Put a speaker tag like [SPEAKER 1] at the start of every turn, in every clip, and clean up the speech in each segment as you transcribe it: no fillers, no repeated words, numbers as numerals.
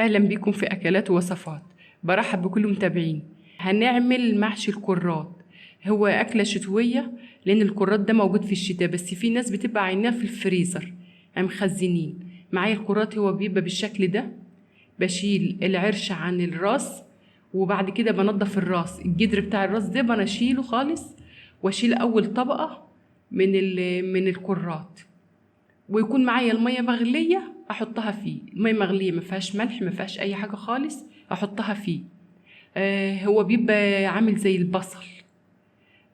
[SPEAKER 1] أهلا بكم في أكلات ووصفات. برحب بكل متابعين. هنعمل محشي الكرات. هو أكلة شتوية لأن الكرات ده موجود في الشتاء، بس في ناس بتبقى عينها في الفريزر يعني مخزنين. معايا الكرات، هو بيبقى بالشكل ده. بشيل العرش عن الراس، وبعد كده بنضف الراس، الجدر بتاع الراس ده بنشيله خالص، واشيل أول طبقة من الكرات، ويكون معايا المية مغلية احطها فيه. المية مغلية ما فيهاش ملح، ما فيهاش اي حاجة خالص، احطها فيه. هو بيبقى عامل زي البصل.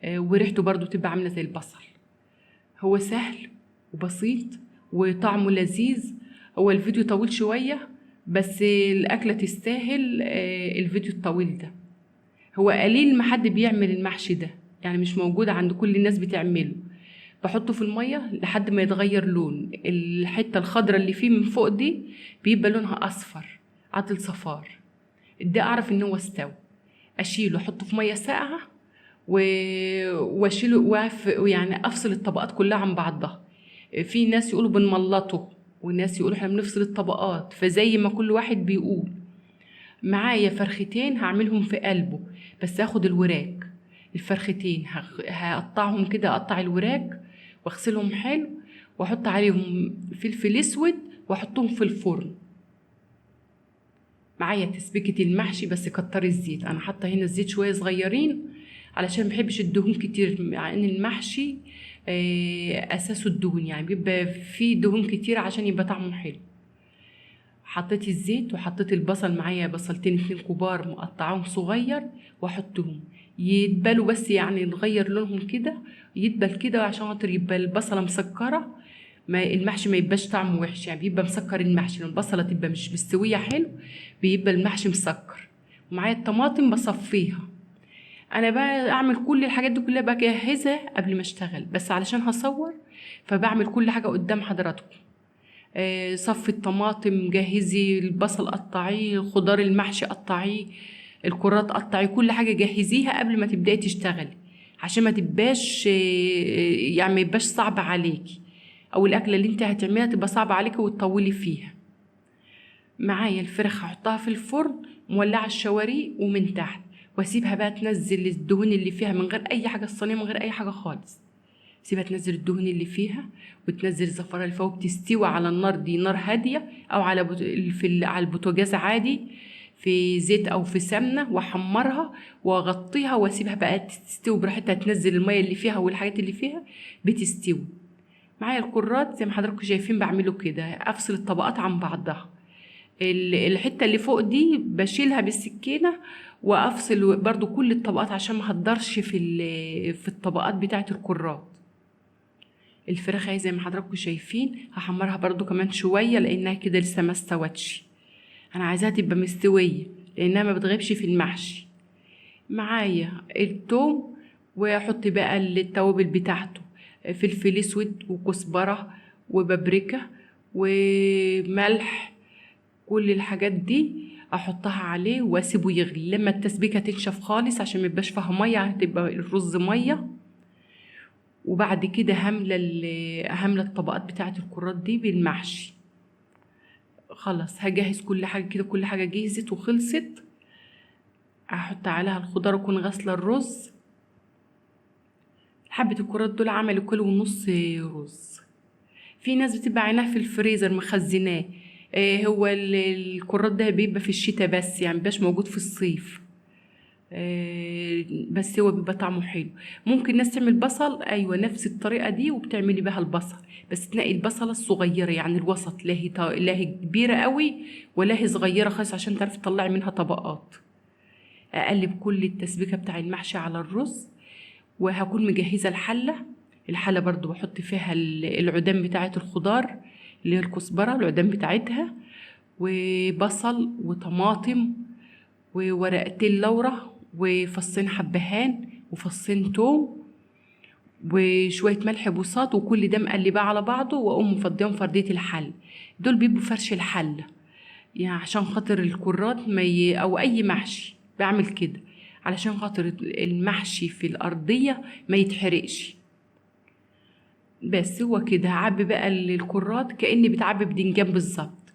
[SPEAKER 1] وريحته برضو تبقى عاملة زي البصل. هو سهل وبسيط وطعمه لذيذ. هو الفيديو طويل شوية، بس الأكلة تستاهل الفيديو الطويل ده. هو قليل ما حد بيعمل المحشي ده، يعني مش موجود عند كل الناس بتعمله. بحطه في المية لحد ما يتغير لون الحتة الخضرة اللي فيه من فوق دي، بيبقى لونها أصفر، عاطل صفار. ده أعرف إن هو استوى. أشيله أحطه في مية ساقعة و... وأشيله يعني أفصل الطبقات كلها عن بعضها. في ناس يقولوا بنملطه، وناس يقولوا احنا بنفصل الطبقات، فزي ما كل واحد بيقول. معايا فرختين هعملهم في قلبه، بس هاخد الوراك. الفرختين هقطعهم كده، اقطع الوراك واغسلهم حلو، واحط عليهم فلفل اسود واحطهم في الفرن. معايا تسبيكة المحشي، بس كتري الزيت. انا حاطه هنا الزيت شويه صغيرين علشان محبش الدهون كتير، مع ان المحشي اساسه الدهون، يعني بيبقى فيه دهون كتير عشان يبقى طعمه حلو. حطيت الزيت وحطيت البصل، معايا بصلتين 2 كبار مقطعاهم صغير، واحطهم يدبلوا، بس يعني نغير لونهم كده، يدبل كده عشان خاطر يبقى البصله مسكره. ما المحشي ما يبقاش طعمه وحش، يعني بيبقى مسكر المحشي. لما البصله تبقى مش مستويه حلو بيبقى المحشي مسكر. ومعايا الطماطم بصفيها. انا بقى اعمل كل الحاجات دي كلها بجهزها قبل ما اشتغل، بس علشان هصور فبعمل كل حاجه قدام حضراتكم. صفي الطماطم، جهزي البصل قطعيه، خضار المحشي قطعيه، الكرات قطعي، كل حاجة جهزيها قبل ما تبدأي تشتغلي، عشان ما تبقاش يعني ما يبقاش صعب عليكي، او الاكلة اللي انت هتعمليها تبقى صعبة عليكي وتطولي فيها. معايا الفراخ هحطها في الفرن، مولعة الشواريق ومن تحت، واسيبها بقى تنزل الدهون اللي فيها من غير اي حاجة، الصينية من غير اي حاجة خالص. سيبها تنزل الدهون اللي فيها، وتنزل الزفرة اللي فوق، بتستوي على النار دي، نار هادية، او على على البوتاجاز عادي، في زيت او في سمنة، واحمرها واغطيها واسيبها بقى تستوي براحتها، تنزل المية اللي فيها والحاجات اللي فيها بتستوي. معايا الكرات زي ما حضراتكم شايفين بعمله كده، افصل الطبقات عن بعضها. الحتة اللي فوق دي بشيلها بالسكينة، وافصل برضو كل الطبقات عشان ما هقدرش في الطبقات بتاعة الكرات. الفراخ اهي زي ما حضراتكم شايفين، هحمرها برضو كمان شوية لانها كده لسه ما استوتش. انا عايزاها تبقى مستوية لانها ما بتغيبش في المحشي. معايا التوم، واحط بقى التوابل بتاعته، فلفل اسود وكزبرة وبابريكا وملح، كل الحاجات دي احطها عليه واسيبه يغلي لما التسبيكة تنشف خالص، عشان ما يبقاش فيها مية، هتبقى الرز مية. وبعد كده هملة الطبقات بتاعة الكرات دي بالمحشي. خلاص هجهز كل حاجة كده، كل حاجة جهزت وخلصت. هحط عليها الخضار واكون غاسلة الرز. حبة الكرات دول عملوا كيلو ونص رز. في ناس بتبقى عينها في الفريزر مخزناه. هو الكرات ده بيبقى في الشتاء بس، يعني مبيبقاش موجود في الصيف. بس هو بيبقى طعمه حلو. ممكن ناس تعمل بصل، ايوه نفس الطريقه دي وبتعملي بها البصل، بس تنقي البصله الصغيره، يعني الوسط، لا هي كبيره قوي ولا هي صغيره خالص، عشان تعرفي تطلعي منها طبقات. اقلب كل التسبيكه بتاع المحشي على الرز، وهكون مجهزه الحله برضو بحط فيها العدام بتاعه الخضار، اللي هي الكزبره، العدام بتاعتها، وبصل وطماطم وورقتين لورا وفصين حبهان وفصين توم وشويه ملح بوصات، وكل ده مقلباه على بعضه، واقوم مفضيهم فرديه الحل. دول بيبقوا فرش الحله، يعني عشان خاطر الكرات او اي محشي بعمل كده، علشان خاطر المحشي في الارضيه ما يتحرقش. بس هو كده هعبي بقى الكرات كاني بتعبي بدنجان بالظبط.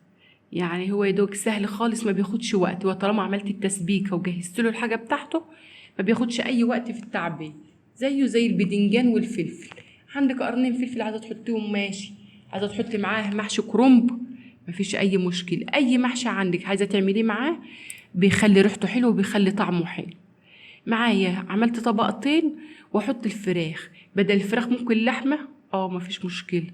[SPEAKER 1] يعني هو يدوك سهل خالص، ما بياخدش وقت، وطالما عملت التسبيكه وجهزت له الحاجه بتاعته ما بياخدش اي وقت في التعبئه. زيه زي البدنجان والفلفل. عندك قرنين فلفل عايزه تحطيهم ماشي، عايزه تحطي معاه محشي كرنب مفيش اي مشكله. اي محشي عندك عايزه تعمليه معاه بيخلي ريحته حلوه وبيخلي طعمه حلو. معايا عملت طبقتين واحط الفراخ، بدل الفراخ ممكن لحمه، مفيش مشكله.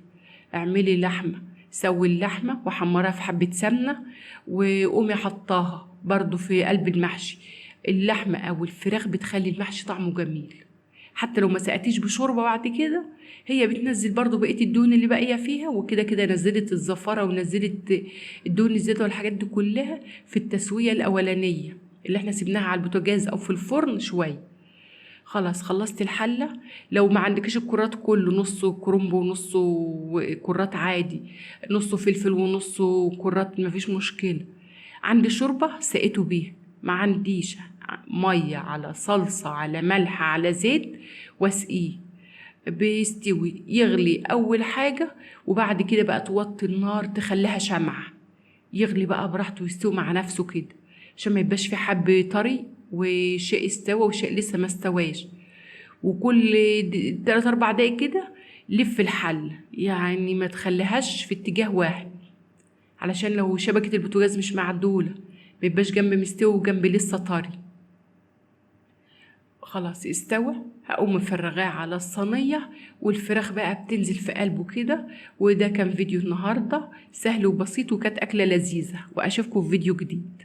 [SPEAKER 1] اعملي لحمه، سوي اللحمه وحمرها في حبه سمنه وقومي حطاها برضو في قلب المحشي. اللحمه او الفراخ بتخلي المحشي طعمه جميل، حتى لو ما سقتيش بشوربه بعد كده هي بتنزل برضو بقيه الدهون اللي باقيه فيها، وكده كده نزلت الزفاره ونزلت الدهون الزياده والحاجات دي كلها في التسويه الاولانيه اللي احنا سيبناها على البوتاجاز او في الفرن شويه. خلاص خلصت الحله. لو ما عندكش الكرات كله، نصه كرنب ونصه كرات عادي، نصه فلفل ونصه كرات، مفيش مشكله. عندي شوربه سقيته بيها، ما عنديش ميه على صلصه على ملح على زيت واسقيه، بيستوي يغلي اول حاجه، وبعد كده بقى توطي النار تخليها شمعه يغلي بقى براحته ويستوي مع نفسه كده، عشان ما يبقاش في حب طري وشيء استوى وشيء لسه ما استواش. وكل 3 4 دقايق كده لف الحل، يعني ما تخليهاش في اتجاه واحد، علشان لو شبكة البوتاجاز مش معدولة ما يبقاش جنب مستوي وجنب لسه طري. خلاص استوى، هقوم مفرغاه على الصينية والفراخ بقى بتنزل في قلبه كده. وده كان فيديو النهاردة سهل وبسيط، وكانت أكلة لذيذة، وأشوفكم في فيديو جديد.